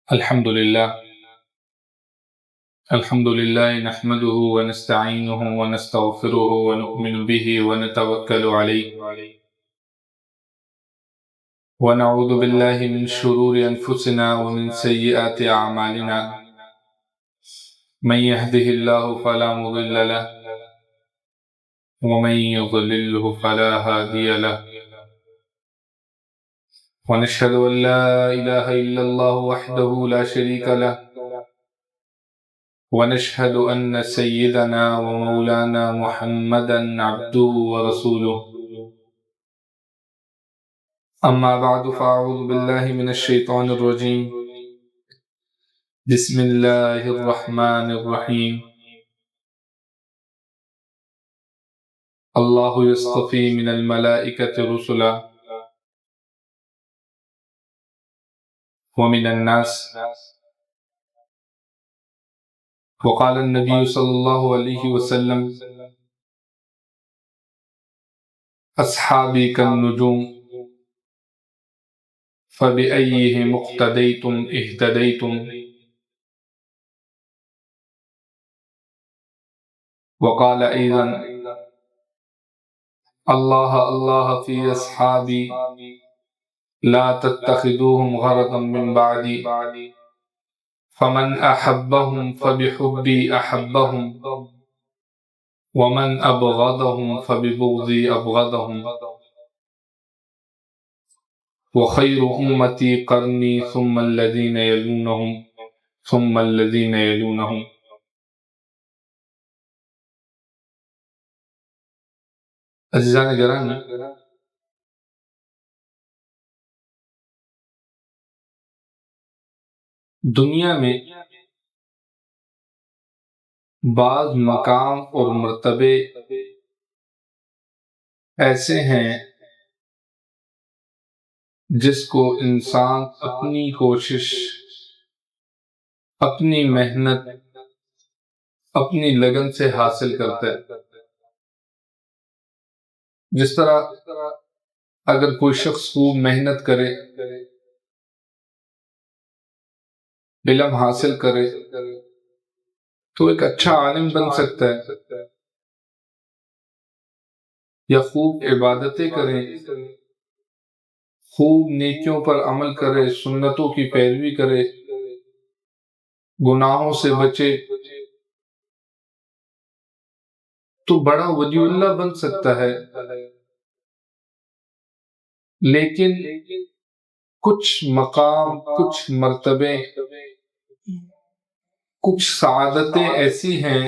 الحمد لله الحمد لله نحمده ونستعينه ونستغفره ونؤمن به ونتوكل عليه ونعوذ بالله من شرور أنفسنا ومن سيئات أعمالنا من يهده الله فلا مضل له ومن يضلله فلا هادي له ونشهد أن لا إله إلا الله وحده لا شريك له ونشهد أن سيدنا ومولانا محمدا عبده ورسوله أما بعد فأعوذ بالله من الشيطان الرجيم بسم الله الرحمن الرحيم الله يصطفي من الملائكة رسلا ومن الناس وقال النبي صلى الله عليه وسلم أصحابي كالنجوم فبأيهم اقتديتم اهتديتم وقال أيضا الله الله في أصحابي لا تتخذوهم غرضا من بعدي فمن أحبهم فبحبي أحبهم ومن أبغضهم فببغضي أبغضهم وخير أمتي قرني ثم الذين يلونهم ثم الذين يلونهم. عزیزان گرامی، دنیا میں بعض مقام اور مرتبے ایسے ہیں جس کو انسان اپنی کوشش، اپنی محنت، اپنی لگن سے حاصل کرتا ہے. جس طرح اگر کوئی شخص خوب محنت کرے، علم حاصل کرے تو ایک اچھا عالم بن سکتا ہے، یا خوب عبادتیں کرے، خوب نیکیوں پر عمل کرے، سنتوں کی پیروی کرے، گناہوں سے بچے تو بڑا ولی اللہ بن سکتا ہے. لیکن کچھ مقام، کچھ مرتبے، کچھ سعادتیں ایسی ہیں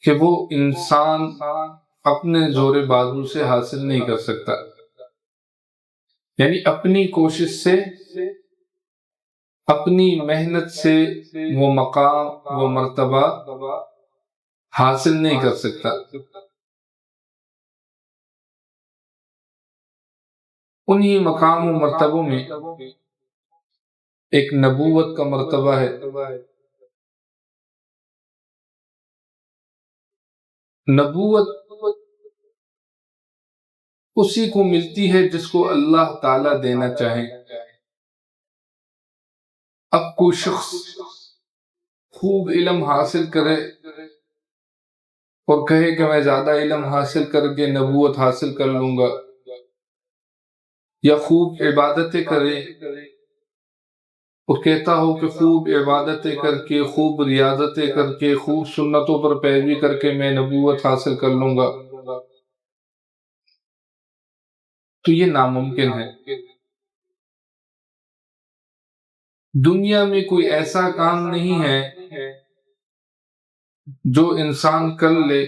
کہ وہ انسان اپنے زور بازو سے حاصل نہیں کر سکتا، یعنی اپنی کوشش سے، اپنی محنت سے وہ مقام، وہ مرتبہ حاصل نہیں کر سکتا. انہی مقام و مرتبوں میں ایک نبوت کا مرتبہ ہے. نبوت اسی کو ملتی ہے جس کو اللہ تعالیٰ دینا چاہے. اب کوئی شخص خوب علم حاصل کرے اور کہے کہ میں زیادہ علم حاصل کر کے نبوت حاصل کر لوں گا، یا خوب عبادتیں کرے اور کہتا ہو کہ خوب عبادتیں کر کے، خوب ریاضتیں کر کے، خوب سنتوں پر پیروی کر کے میں نبوت حاصل کر لوں گا، تو یہ ناممکن ہے. دنیا میں کوئی ایسا کام نہیں ہے جو انسان کر لے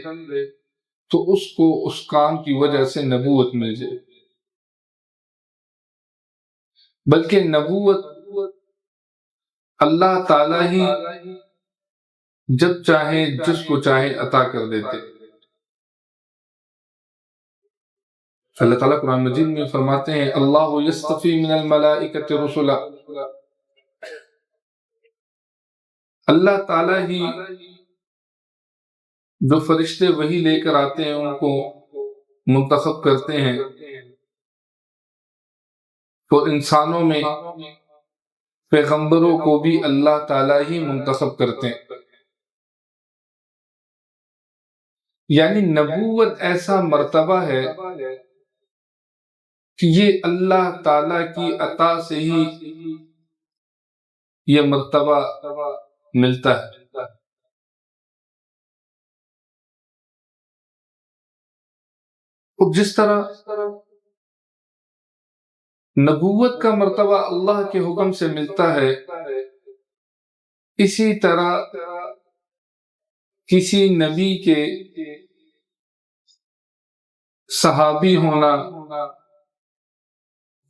تو اس کو اس کام کی وجہ سے نبوت مل جائے، بلکہ نبوت اللہ تعالیٰ ہی جب چاہے، جس کو چاہے عطا کر دیتے. اللہ تعالیٰ قرآن مجید میں فرماتے ہیں اللہ یصطفی من الملائکۃ رسلا. اللہ تعالیٰ ہی جو فرشتے وحی لے کر آتے ہیں ان کو منتخب کرتے ہیں، تو انسانوں میں پیغمبروں کو بھی اللہ تعالیٰ ہی منتخب کرتے ہیں۔ یعنی نبوت ایسا مرتبہ ہے کہ یہ اللہ تعالیٰ کی عطا سے ہی یہ مرتبہ ملتا ہے۔ اور جس طرح نبوت کا مرتبہ اللہ کے حکم سے ملتا ہے، اسی طرح کسی نبی کے صحابی ہونا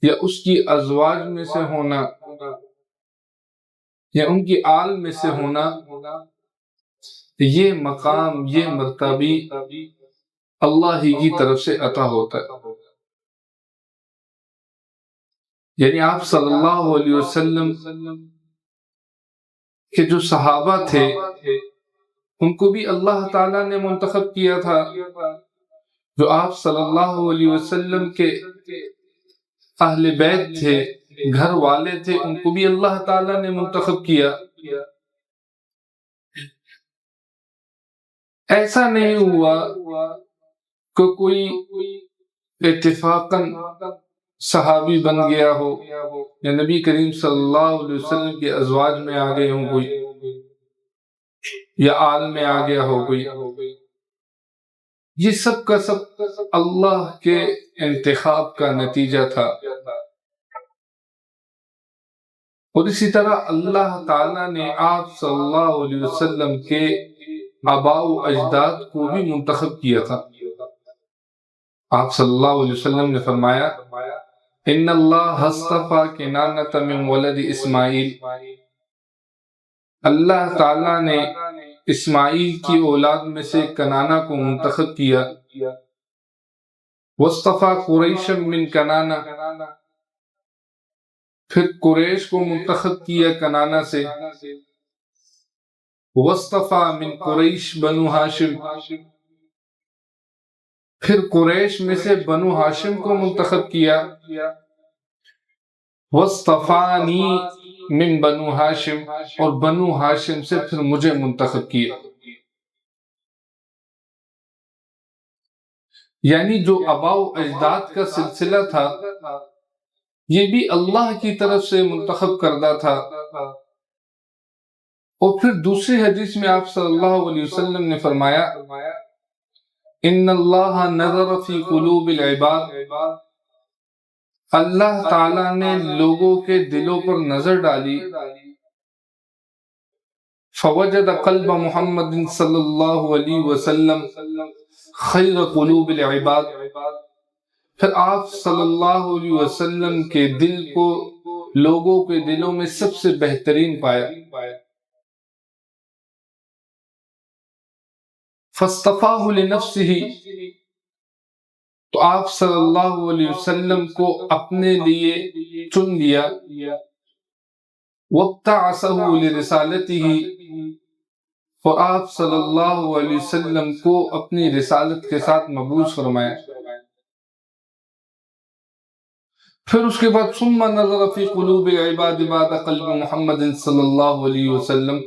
یا اس کی ازواج میں سے ہونا یا ان کی آل میں سے ہونا، یہ مقام، یہ مرتبی اللہ ہی کی طرف سے عطا ہوتا ہے۔ یعنی آپ صلی اللہ علیہ وسلم کے جو صحابہ تھے ان کو بھی اللہ تعالیٰ نے منتخب کیا تھا، جو آپ صلی اللہ علیہ وسلم کے اہل بیت تھے، گھر والے تھے، ان کو بھی اللہ تعالیٰ نے منتخب کیا۔ ایسا نہیں ہوا کہ کوئی اتفاقاً صحابی بن گیا ہو یا نبی کریم صلی اللہ علیہ وسلم کے ازواج میں آ گئے ہوں کوئی، یا آل میں آ گیا ہو کوئی۔ یہ سب کا سب اللہ کے انتخاب کا نتیجہ تھا۔ اور اسی طرح اللہ تعالیٰ نے آپ صلی اللہ علیہ وسلم کے آباء و اجداد کو بھی منتخب کیا تھا۔ آپ صلی اللہ علیہ وسلم نے فرمایا، ان اللہ اصطفیٰ کنانۃ من ولد اسماعیل، اللہ تعالیٰ نے اسماعیل کی اولاد میں سے کنانہ کو منتخب کیا، واصطفیٰ قریشا من کنانہ، پھر قریش کو منتخب کیا کنانہ سے، واصطفیٰ من قریش بنو ہاشم، پھر قریش میں سے بنو ہاشم کو منتخب کیا، واصطفانی من بنو ہاشم، اور بنو ہاشم سے پھر مجھے منتخب کیا۔ یعنی جو آباء و اجداد کا سلسلہ تھا یہ بھی اللہ کی طرف سے منتخب کردہ تھا۔ اور پھر دوسری حدیث میں آپ صلی اللہ علیہ وسلم نے فرمایا، ان اللہ نظر فی قلوب العباد، اللہ تعالیٰ نے لوگوں کے دلوں پر نظر ڈالی، فوجد قلب محمد صلی اللہ علیہ وسلم خیر قلوب العباد، پھر آپ صلی اللہ علیہ وسلم کے دل کو لوگوں کے دلوں میں سب سے بہترین پایا۔ فاصطفاہ لنفسہ، تو آپ صلی اللہ علیہ وسلم کو اپنے لیے چن لیا، وابتعثہ لرسالتہ، اور آپ صلی اللہ علیہ وسلم کو اپنی رسالت کے ساتھ مبعوث فرمایا۔ پھر اس کے بعد ثم نظر فی قلوب العباد بعد قلب محمد صلی اللہ علیہ وسلم،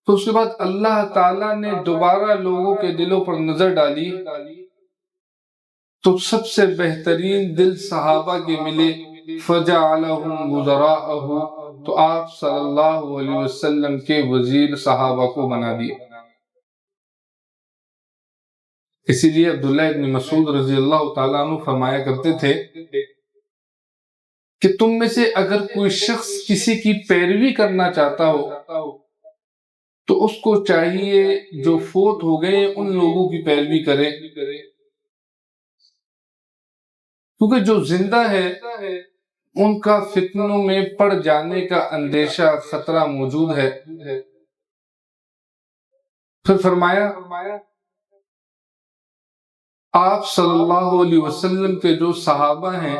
تو اس کے بعد اللہ تعالیٰ نے دوبارہ لوگوں کے دلوں پر نظر ڈالی تو سب سے بہترین دل صحابہ کے ملے، فجعلہم وزراءہ، تو آپ صلی اللہ علیہ وسلم کے وزیر صحابہ کو بنا دیا۔ اسی لیے عبداللہ ابن مسعود رضی اللہ تعالیٰ عنہ فرمایا کرتے تھے کہ تم میں سے اگر کوئی شخص کسی کی پیروی کرنا چاہتا ہو تو اس کو چاہیے جو فوت ہو گئے ان لوگوں کی پیروی کرے، کیونکہ جو زندہ ہے ان کا فتنوں میں پڑ جانے کا اندیشہ، خطرہ موجود ہے۔ پھر فرمایا، آپ صلی اللہ علیہ وسلم کے جو صحابہ ہیں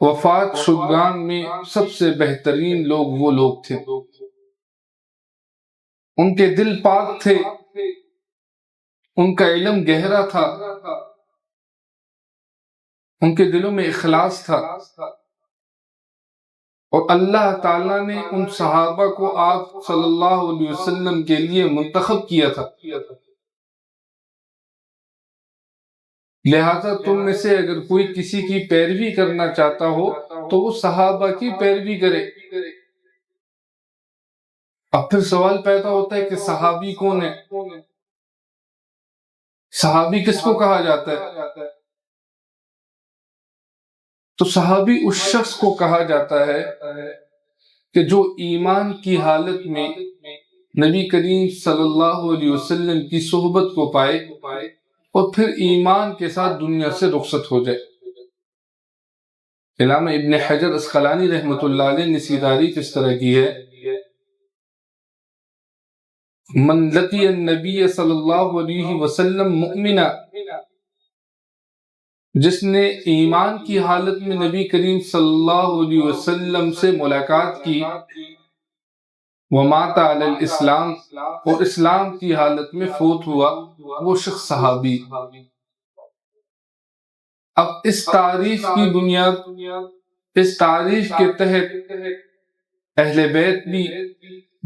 وفات شدگان میں سب سے بہترین لوگ وہ لوگ تھے، ان کے دل پاک تھے، ان کا علم گہرا تھا، ان کے دلوں میں اخلاص تھا، اور اللہ تعالیٰ نے ان صحابہ کو آپ صلی اللہ علیہ وسلم کے لیے منتخب کیا تھا، لہذا تم میں سے اگر کوئی کسی کی پیروی کرنا چاہتا ہو تو وہ صحابہ کی پیروی کرے۔ اب پھر سوال پیدا ہوتا ہے کہ صحابی کون ہے؟ صحابی کس کو کہا جاتا ہے؟ تو صحابی اس شخص کو کہا جاتا ہے کہ جو ایمان کی حالت میں نبی کریم صلی اللہ علیہ وسلم کی صحبت کو پائے اور پھر ایمان کے ساتھ دنیا سے رخصت ہو جائے۔ علامہ ابن حجر اسقلانی رحمۃ اللہ علیہ نے تعریف اس طرح کی ہے، من لقی النبی صلی اللہ علیہ وسلم مؤمنا، جس نے ایمان کی حالت میں نبی کریم صلی اللہ علیہ وسلم سے ملاقات کی، ومات علی الاسلام، اور اسلام کی حالت میں فوت ہوا، وہ شخص صحابی۔ اب اس تعریف کی بنیاد، اس تعریف کے تحت اہل بیت بھی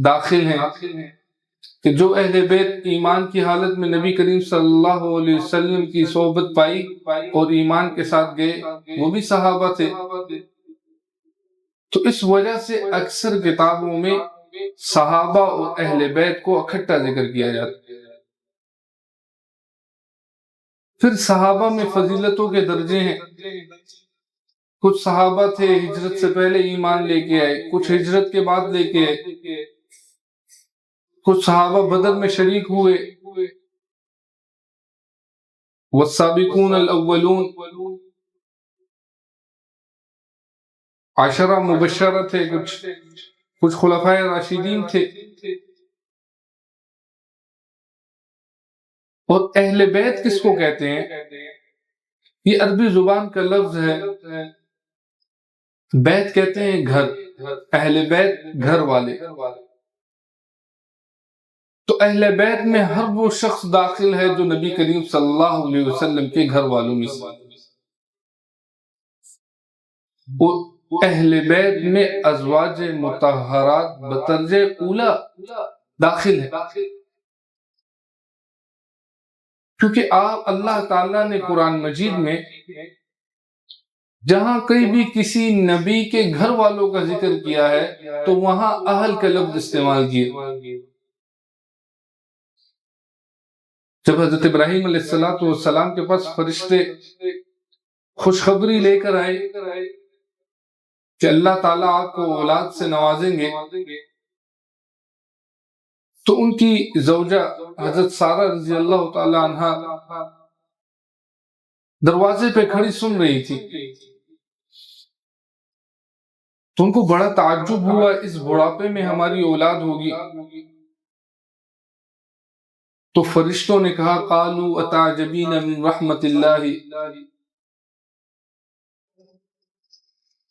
داخل ہیں کہ جو اہل بیت ایمان کی حالت میں نبی کریم صلی اللہ علیہ وسلم کی صحبت پائی اور ایمان کے ساتھ گئے، وہ بھی صحابہ تھے۔ تو اس وجہ سے اکثر کتابوں میں صحابہ اور اہل بیت کو اکٹھا ذکر کیا جاتا ہے۔ پھر صحابہ میں فضیلتوں کے درجے ہیں، کچھ صحابہ تھے ہجرت سے پہلے ایمان لے کے آئے، کچھ ہجرت کے بعد لے کے آئے، کچھ صحابہ بدر میں شریک ہوئے، والسابقون الاولون، عشرہ مبشرہ تھے، کچھ خلفائے راشدین تھے۔ اور اہل بیت کس کو کہتے ہیں؟ یہ عربی زبان کا لفظ ہے، بیت کہتے ہیں گھر، اہل بیت گھر والے۔ تو اہل بیت میں ہر وہ شخص داخل ہے جو نبی کریم صلی اللہ علیہ وسلم کے گھر والوں میں سے۔ اہل بیت میں ازواج مطہرات بطرز اولا داخل ہے، کیونکہ اللہ تعالیٰ نے قرآن مجید میں جہاں کہیں بھی کسی نبی کے گھر والوں کا ذکر کیا ہے تو وہاں اہل کا لفظ استعمال کیا۔ جب حضرت ابراہیم علیہ السلام کے پاس فرشتے خوشخبری لے کر آئے کہ اللہ تعالیٰ آپ کو اولاد سے نوازیں گے، تو ان کی زوجہ حضرت سارہ رضی اللہ تعالیٰ عنہا دروازے پہ کھڑی سن رہی تھی، تو ان کو بڑا تعجب ہوا، اس بڑھاپے میں ہماری اولاد ہوگی؟ تو فرشتوں نے کہا، قالوا اتعجبین من رحمت اللہ،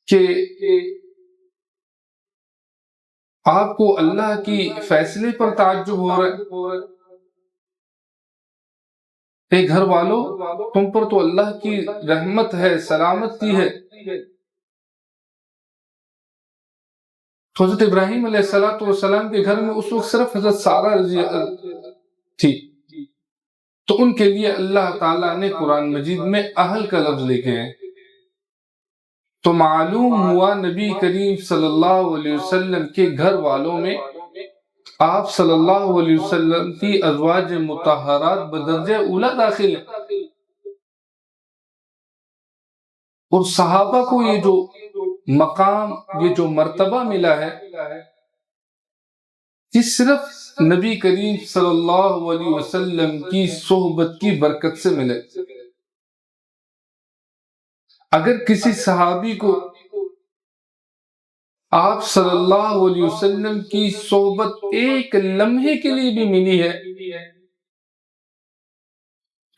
کہ آپ کو اللہ کی فیصلے پر تعجب ہو رہا ہے؟ اے گھر والو، تم پر تو اللہ کی رحمت ہے، سلامتی ہے۔ تو حضرت ابراہیم علیہ السلام کے گھر میں اس وقت صرف حضرت سارہ رضی تھی، تو ان کے لیے اللہ تعالیٰ نے قرآن مجید میں اہل کا لفظ لکھے ہیں۔ تو معلوم ہوا نبی کریم صلی اللہ علیہ وسلم کے گھر والوں میں آپ صلی اللہ علیہ وسلم کی ازواج مطہرات بدرجہ اولا داخل ہیں۔ اور صحابہ کو یہ جو مقام، یہ جو مرتبہ ملا ہے، یہ صرف نبی کریم صلی اللہ علیہ وسلم کی صحبت کی برکت سے ملے۔ اگر کسی صحابی کو آپ صلی اللہ علیہ وسلم کی صحبت ایک لمحے کے لیے بھی ملی ہے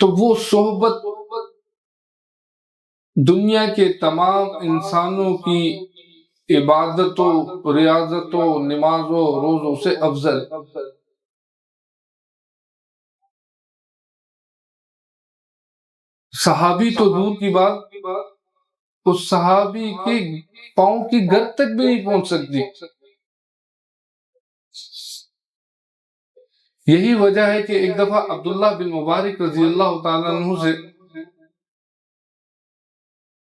تو وہ صحبت دنیا کے تمام انسانوں کی عبادتوں، ریاضتوں، نمازوں، روزوں سے افضل۔ صحابی تو دور کی بات، اس صحابی کے پاؤں کی گرد تک بھی نہیں پہنچ سکتی. یہی وجہ ہے کہ ایک دفعہ عبداللہ بن مبارک رضی اللہ تعالیٰ عنہ سے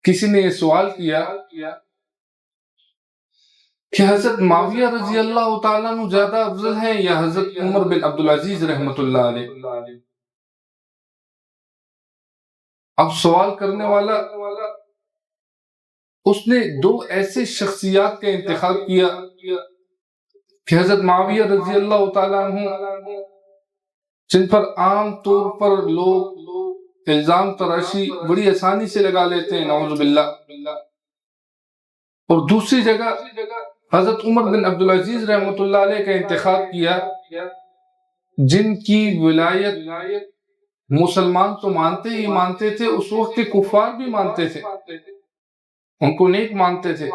کسی نے یہ سوال کیا کہ حضرت معاویہ رضی اللہ تعالیٰ عنہ زیادہ افضل ہیں یا حضرت عمر بن عبدالعزیز رحمۃ اللہ علیہ. اب سوال کرنے والا اس نے دو ایسے شخصیات کا انتخاب کیا کہ حضرت معاویہ رضی اللہ تعالیٰ عنہ جن پر عام طور پر لوگ الزام تراشی بڑی آسانی سے لگا لیتے ہیں، نعوذ باللہ. اور دوسری جگہ حضرت عمر بن عبدالعزیز رحمۃ اللہ علیہ کا انتخاب کیا جن کی ولایت مسلمان تو مانتے ہی مانتے تھے، اس وقت کے کفار بھی مانتے تھے، ان کو نیک مانتے تھے.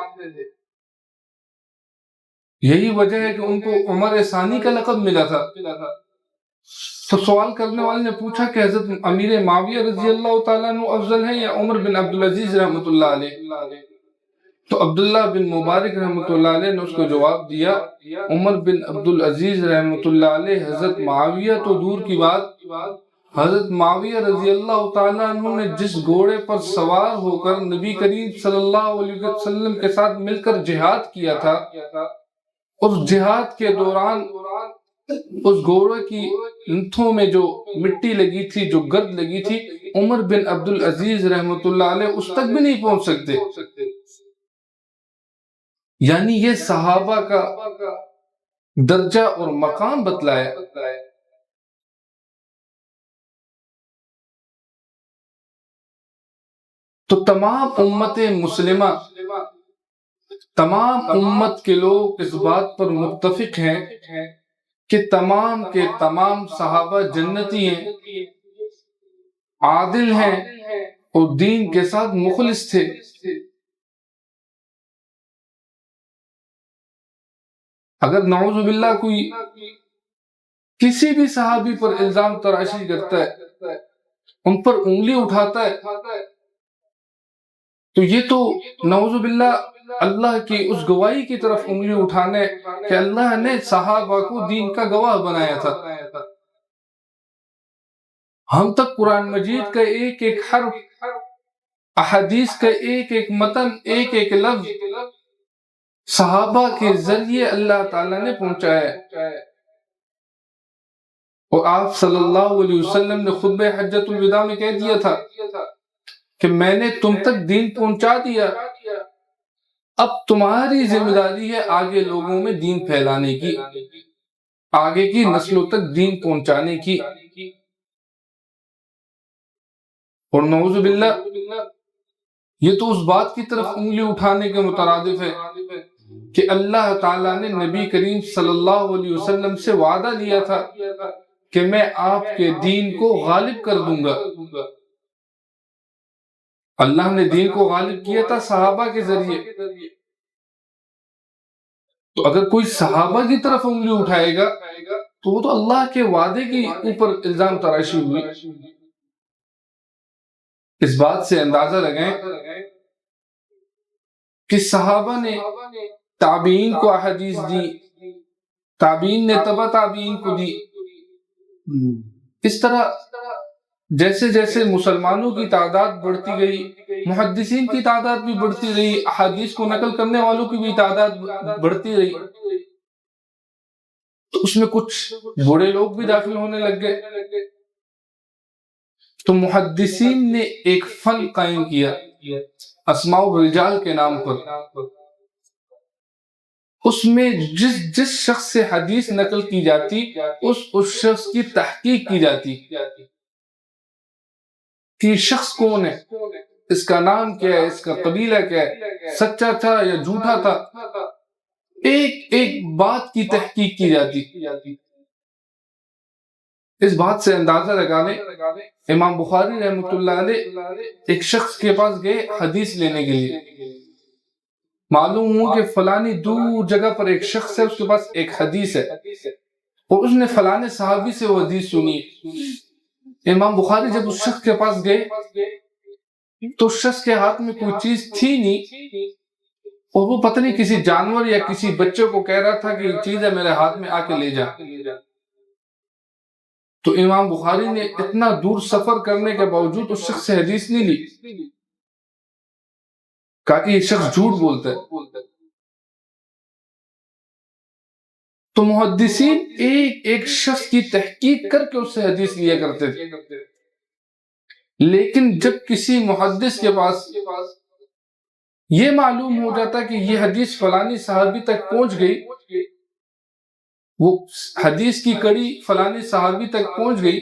یہی وجہ ہے کہ ان کو عمر ثانی کا لقب ملا تھا. تو سوال کرنے والے نے پوچھا کہ حضرت امیر معاویہ رضی اللہ تعالیٰ عنہ افضل ہیں یا عمر بن عبدالعزیز رحمۃ اللہ علیہ؟ تو عبداللہ بن مبارک رحمۃ اللہ علیہ نے اس کو جواب دیا، عمر بن عبدالعزیز رحمۃ اللہ علیہ حضرت معاویہ تو دور کی بات، حضرت معاویہ رضی اللہ تعالیٰ عنہ نے جس گھوڑے پر سوار ہو کر نبی کریم صلی اللہ علیہ وسلم کے ساتھ مل کر جہاد کیا تھا، اس جہاد کے دوران اس گھوڑے کی انتھوں میں جو مٹی لگی تھی، جو گرد لگی تھی، عمر بن عبدالعزیز رحمۃ اللہ علیہ اس تک بھی نہیں پہنچ سکتے. یعنی یہ صحابہ کا درجہ اور مقام بتلایا. تو تمام امت مسلمہ، تمام امت کے لوگ اس بات پر متفق ہیں کہ تمام کے تمام صحابہ جنتی ہیں، عادل ہیں اور دین کے ساتھ مخلص تھے. اگر نعوذ باللہ کوئی کسی بھی صحابی پر الزام تراشی کرتا ہے، ان پر انگلی اٹھاتا ہے، تو یہ تو نعوذ باللہ اللہ کی اس گواہی کی طرف انگلی اٹھانے کہ اللہ نے صحابہ کو دین کا گواہ بنایا تھا. ہم تک قرآن مجید کا ایک ایک حرف، احادیث کا ایک ایک متن، ایک ایک لفظ صحابہ کے ذریعے اللہ تعالیٰ نے پہنچایا. اور آپ صلی اللہ علیہ وسلم نے خطبہ حجۃ الوداع میں کہہ دیا تھا کہ میں نے تم تک دین پہنچا دیا، اب تمہاری ذمہ داری ہے آگے لوگوں میں دین پھیلانے کی، آگے کی نسلوں تک دین پہنچانے کی. اور نعوذ باللہ یہ تو اس بات کی طرف انگلی اٹھانے کے مترادف ہے کہ اللہ تعالیٰ نے نبی کریم صلی اللہ علیہ وسلم سے وعدہ لیا تھا کہ میں آپ کے دین کو غالب کر دوں گا. اللہ نے دین کو غالب کیا تھا صحابہ کے ذریعے. تو اگر کوئی صحابہ کی طرف انگلی اٹھائے گا تو وہ تو اللہ کے وعدے کے اوپر الزام تراشی ہوئی. اس بات سے اندازہ لگائیں کہ صحابہ نے تابعین کو احادیث دی، تابعین نے تبع تابعین کو دی. اس طرح جیسے جیسے مسلمانوں کی تعداد بڑھتی گئی، محدثین کی تعداد بھی بڑھتی رہی، احادیث کو نقل کرنے والوں کی بھی تعداد بڑھتی رہی. تو اس میں کچھ بڑے لوگ بھی داخل ہونے لگ گئے. تو محدثین نے ایک فن قائم کیا اسماء الرجال کے نام پر. اس میں جس شخص سے حدیث نقل کی جاتی اس شخص کی تحقیق کی جاتی کہ شخص کون ہے، اس کا نام کیا ہے، اس کا قبیلہ کیا ہے، سچا تھا یا جھوٹا تھا، ایک ایک بات کی تحقیق کی جاتی. اس بات سے اندازہ لگانے امام بخاری رحمۃ اللہ علیہ ایک شخص کے پاس گئے حدیث لینے کے لیے. معلوم ہو کہ فلانی دور جگہ پر ایک شخص ہے، اس کے پاس ایک حدیث ہے اور اس نے فلانے صحابی سے وہ حدیث سنی. امام بخاری جب اس شخص کے پاس گئے تو شخص کے ہاتھ میں کوئی چیز تھی نہیں، اور وہ پتہ نہیں کسی جانور یا کسی بچے کو کہہ رہا تھا کہ یہ چیز ہے میرے ہاتھ میں آ کے لے جا۔ تو امام بخاری نے اتنا دور سفر کرنے کے باوجود اس شخص سے حدیث نہیں لی، کہا کہ یہ شخص جھوٹ بولتا ہے۔ تو محدثین ایک ایک شخص کی تحقیق کر کے اس سے حدیث لیا کرتے تھے، لیکن جب کسی محدث کے پاس یہ معلوم ہو جاتا کہ یہ حدیث فلانی صحابی تک پہنچ گئی، وہ حدیث کی کڑی فلانی صحابی تک پہنچ گئی،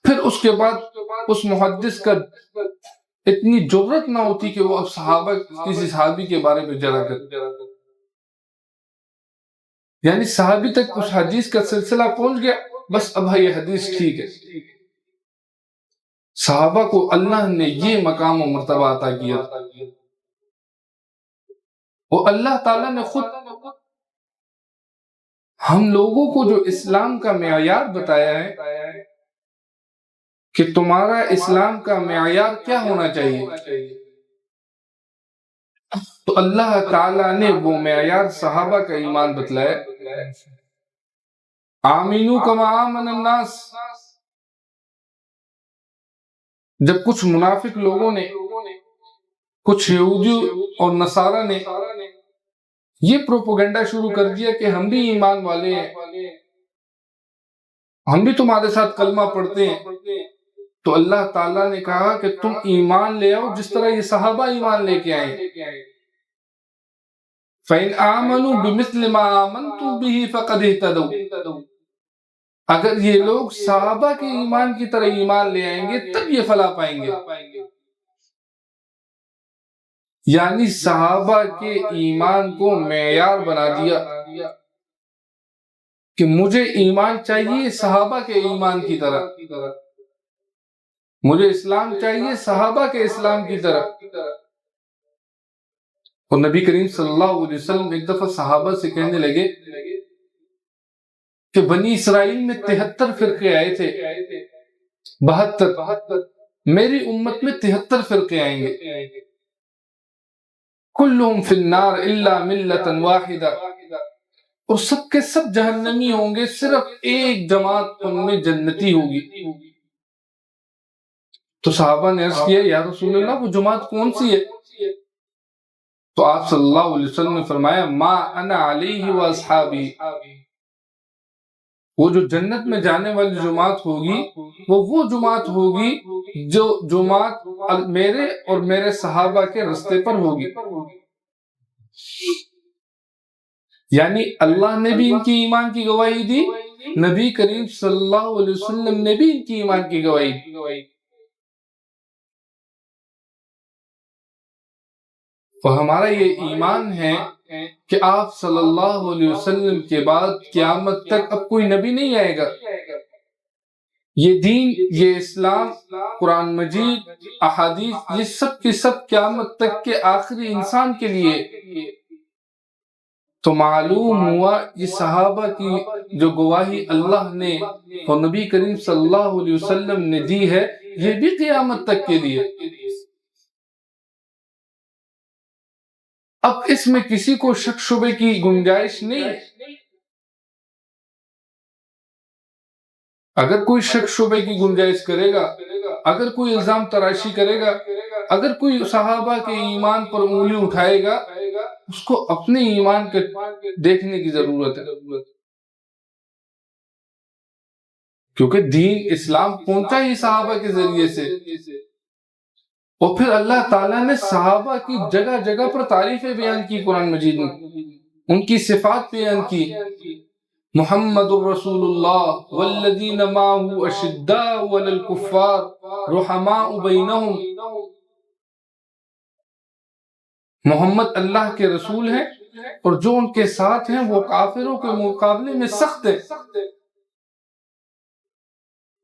پھر اس کے بعد اس محدث کا اتنی جرت نہ ہوتی کہ وہ اب کسی صحابی کے بارے میں جرا کر، یعنی صحابی تک اس حدیث کا سلسلہ پہنچ گیا، بس اب یہ حدیث ٹھیک ہے۔ صحابہ کو اللہ نے یہ مقام و مرتبہ عطا کیا، اور اللہ تعالیٰ نے خود ہم لوگوں کو جو اسلام کا معیار بتایا ہے کہ تمہارا اسلام کا معیار کیا ہونا چاہیے، تو اللہ تعالیٰ نے وہ معیار صحابہ کا ایمان بتلایا۔ آمینو کما آمن الناس، جب کچھ منافق لوگوں نے، کچھ یہودی اور نصارہ نے یہ پروپیگنڈا شروع کر دیا کہ ہم بھی ایمان والے ہیں، ہم بھی تمہارے ساتھ کلمہ پڑھتے ہیں، تو اللہ تعالیٰ نے کہا کہ تم ایمان لے آؤ جس طرح یہ صحابہ ایمان لے کے آئے۔ فَإِنْ آمَنُوا بِمِثْلِ مَا آمَنْتُمْ بِهِ فَقَدْ اهْتَدَوْا، اگر یہ لوگ صحابہ کے ایمان کی طرح ایمان لے آئیں گے تب یہ فلاح پائیں گے۔ یعنی صحابہ کے ایمان کو معیار بنا دیا کہ مجھے ایمان چاہیے صحابہ کے ایمان کی طرح، مجھے اسلام چاہیے صحابہ کے اسلام کی طرح۔ اور نبی کریم صلی اللہ علیہ وسلم ایک دفعہ صحابہ سے کہنے لگے کہ بنی اسرائیل میں 73 فرقے آئے تھے، 72، میری امت میں 73 فرقے آئیں گے، کلہم فی النار الا ملۃ واحدہ، اور سب کے سب جہنمی ہوں گے، صرف ایک جماعت ان میں جنتی ہوگی۔ تو صحابہ نے عرض کیا یا رسول اللہ وہ جماعت کون سی ہے؟ تو آپ صلی اللہ علیہ وسلم نے فرمایا ما انا علیہ و اصحابی، وہ جو جنت میں جانے والی جماعت ہوگی وہ جماعت ہوگی جو جماعت میرے اور میرے صحابہ کے رستے پر ہوگی۔ یعنی اللہ نے بھی ان کی ایمان کی گواہی دی، نبی کریم صلی اللہ علیہ وسلم نے بھی ان کی ایمان کی گواہی دی۔ تو ہمارا یہ ایمان ہے کہ آپ صلی اللہ علیہ وسلم کے بعد قیامت تک اب کوئی نبی نہیں آئے گا۔ یہ دین، یہ اسلام، قرآن مجید، احادیث، یہ سب کی سب قیامت تک کے آخری انسان کے لیے۔ تو معلوم ہوا یہ صحابہ کی جو گواہی اللہ نے اور نبی کریم صلی اللہ علیہ وسلم نے دی ہے، یہ بھی قیامت تک کے لیے۔ اب اس میں کسی کو شک شبے کی گنجائش نہیں ہے۔ اگر کوئی شک شبے کی گنجائش کرے گا، اگر کوئی الزام تراشی کرے گا، اگر کوئی صحابہ کے ایمان پر انگلی اٹھائے گا، اس کو اپنے ایمان کے دیکھنے کی ضرورت ہے، کیونکہ دین اسلام پہنچا ہی صحابہ کے ذریعے سے۔ اور پھر اللہ تعالیٰ نے صحابہ کی جگہ جگہ پر تعریفیں بیان کی قرآن مجید میں، ان کی صفات بیان کی۔ محمد الرسول اللہ والذین معہ اشداء علی الکفار رحماء بینہم، محمد اللہ کے رسول ہیں اور جو ان کے ساتھ ہیں وہ کافروں کے مقابلے میں سخت ہیں۔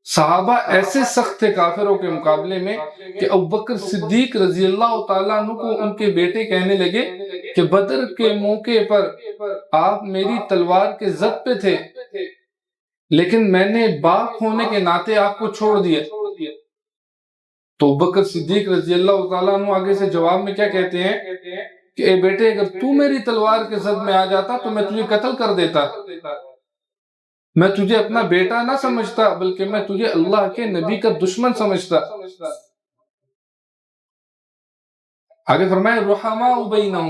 صحابہ ایسے سخت تھے کافروں کے مقابلے میں کہ ابوبکر صدیق رضی اللہ تعالیٰ عنہ کو ان کے بیٹے کہنے لگے کہ بدر کے موقع پر آپ میری تلوار کے زد پہ تھے، لیکن میں نے باپ ہونے کے ناطے آپ کو چھوڑ دیا۔ تو ابوبکر صدیق رضی اللہ تعالیٰ عنہ آگے سے جواب میں کیا کہتے ہیں کہ اے بیٹے اگر تو میری تلوار کے زد میں آ جاتا تو میں تجھے قتل کر دیتا، میں تجھے اپنا بیٹا نہ سمجھتا بلکہ میں تجھے اللہ کے نبی کا دشمن سمجھتا۔ آگے فرمائے رحماء بینہم،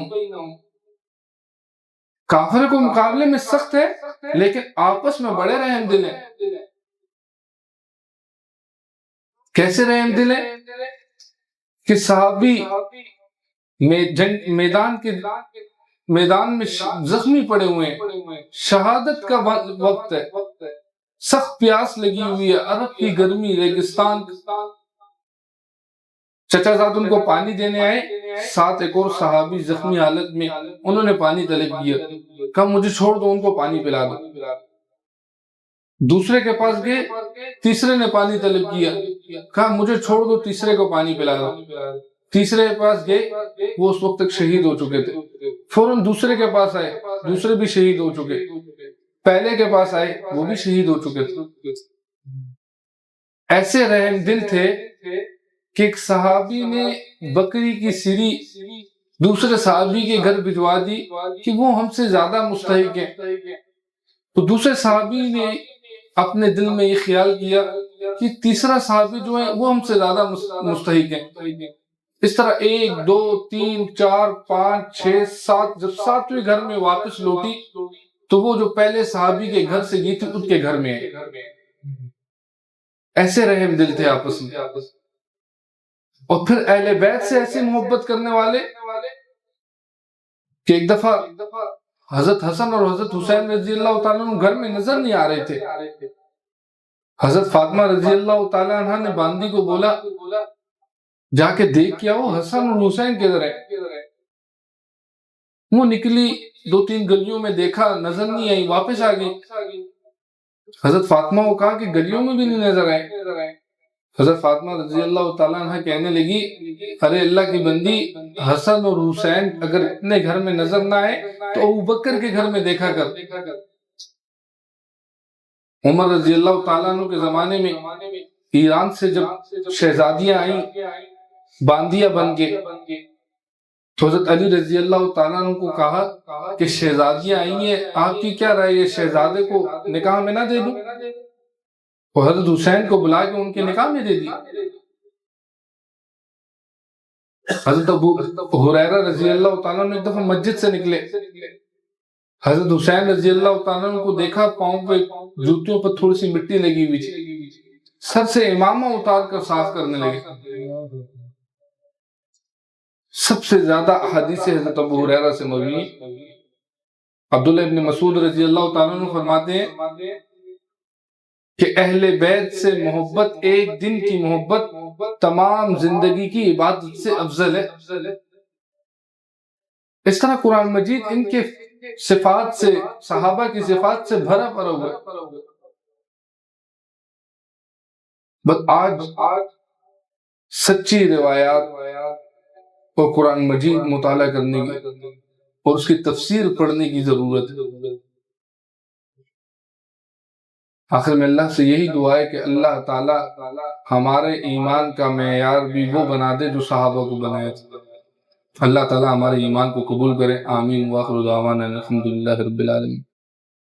کافر کو مقابلے میں سخت ہے لیکن آپس میں بڑے رحم دل ہیں۔ کیسے رحم دل ہیں کہ صحابی میدان میں زخمی پڑے ہوئے ہیں، شہادت کا وقت ہے، سخت پیاس لگی ہوئی ہے، عرب کی گرمی، ریگستان، چچا زاد ان کو پانی دینے آئے، ساتھ ایک اور صحابی زخمی حالت میں، انہوں نے پانی طلب کیا، کہا مجھے چھوڑ دو، ان کو پانی پلا دو۔ دوسرے کے پاس گئے، تیسرے نے پانی طلب کیا، کہا مجھے چھوڑ دو، تیسرے کو پانی پلا دو۔ تیسرے کے پاس گئے، وہ اس وقت تک شہید ہو چکے تھے، فوراً دوسرے کے پاس آئے، دوسرے بھی شہید ہو چکے، پہلے کے پاس آئے، وہ بھی شہید ہو چکے تھے۔ ایسے رحم دل تھے کہ ایک صحابی نے بکری کی سری دوسرے صحابی کے گھر بھجوا دی کہ وہ ہم سے زیادہ مستحق ہیں، تو دوسرے صحابی نے اپنے دل میں یہ خیال کیا کہ تیسرا صحابی جو ہے وہ ہم سے زیادہ مستحق ہیں۔ اس طرح 1 2 3 4 5 6 7، جب 7ویں گھر میں واپس لوٹی تو وہ جو پہلے صحابی کے گھر سے گئی تھی ان کے گھر میں ہے۔ ایسے رحم دل تھے آپس میں، اور پھر اہل بیت سے ایسی محبت کرنے والے کہ ایک دفعہ حضرت حسن اور حضرت حسین رضی اللہ تعالیٰ عنہ گھر میں نظر نہیں آ رہے تھے، حضرت فاطمہ رضی اللہ تعالیٰ عنہ نے باندی کو بولا جا کے دیکھ کیا وہ حسن اور حسین کدھر ہے؟ وہ نکلی 2-3 گلیوں میں، دیکھا نظر نہیں آئی، واپس آ گئی۔ حضرت فاطمہ کو کہا کہ گلیوں میں بھی نہیں نظر آئے۔ حضرت فاطمہ رضی اللہ تعالیٰ عنہ کہنے لگی ارے اللہ کی بندی، حسن اور حسین اگر اتنے گھر میں نظر نہ آئے تو ابوبکر کے گھر میں دیکھا کر۔ عمر رضی اللہ تعالیٰ عنہ کے زمانے میں ایران سے جب شہزادیاں آئیں باندیاں بن کے، تو حضرت علی رضی اللہ تعالیٰ عنہ کو کہا کہ شہزادیاں آئی ہیں، آپ کی کیا رائے ہے، شہزادے کو نکاح میں نہ دے دوں؟ اور حضرت حسین کو بلا کے ان کے نکاح میں دے دی۔ حضرت ابو ہریرہ رضی اللہ تعالیٰ عنہ ایک دفعہ مسجد سے نکلے، حضرت حسین رضی اللہ تعالیٰ عنہ کو دیکھا، پاؤں پہ جوتیوں پر تھوڑی سی مٹی لگی ہوئی تھی، سر سے امامہ اتار کر صاف کرنے لگے۔ سب سے زیادہ احادیث حضرت ابو ہریرہ سے مروی ہیں۔ عبداللہ ابن مسعود رضی اللہ تعالیٰ عنہ فرماتے ہیں کہ اہل بیت سے محبت ایک دن کی محبت تمام زندگی کی عبادت سے افضل ہے۔ اس طرح قرآن مجید ان کے صفات سے، صحابہ کی صفات سے بھرا پڑا ہوا ہے۔ بس آج سچی روایات اور قرآن مجید مطالعہ کرنے کی اور اس کی تفسیر پڑھنے کی ضرورت ہے۔ آخر میں اللہ سے یہی دعا ہے کہ اللہ تعالیٰ ہمارے ایمان کا معیار بھی وہ بنا دے جو صحابہ کو بنایا تھا۔ اللہ تعالیٰ ہمارے ایمان کو قبول کرے، آمین۔ وآخر دعوانا الحمدللہ رب العالمین۔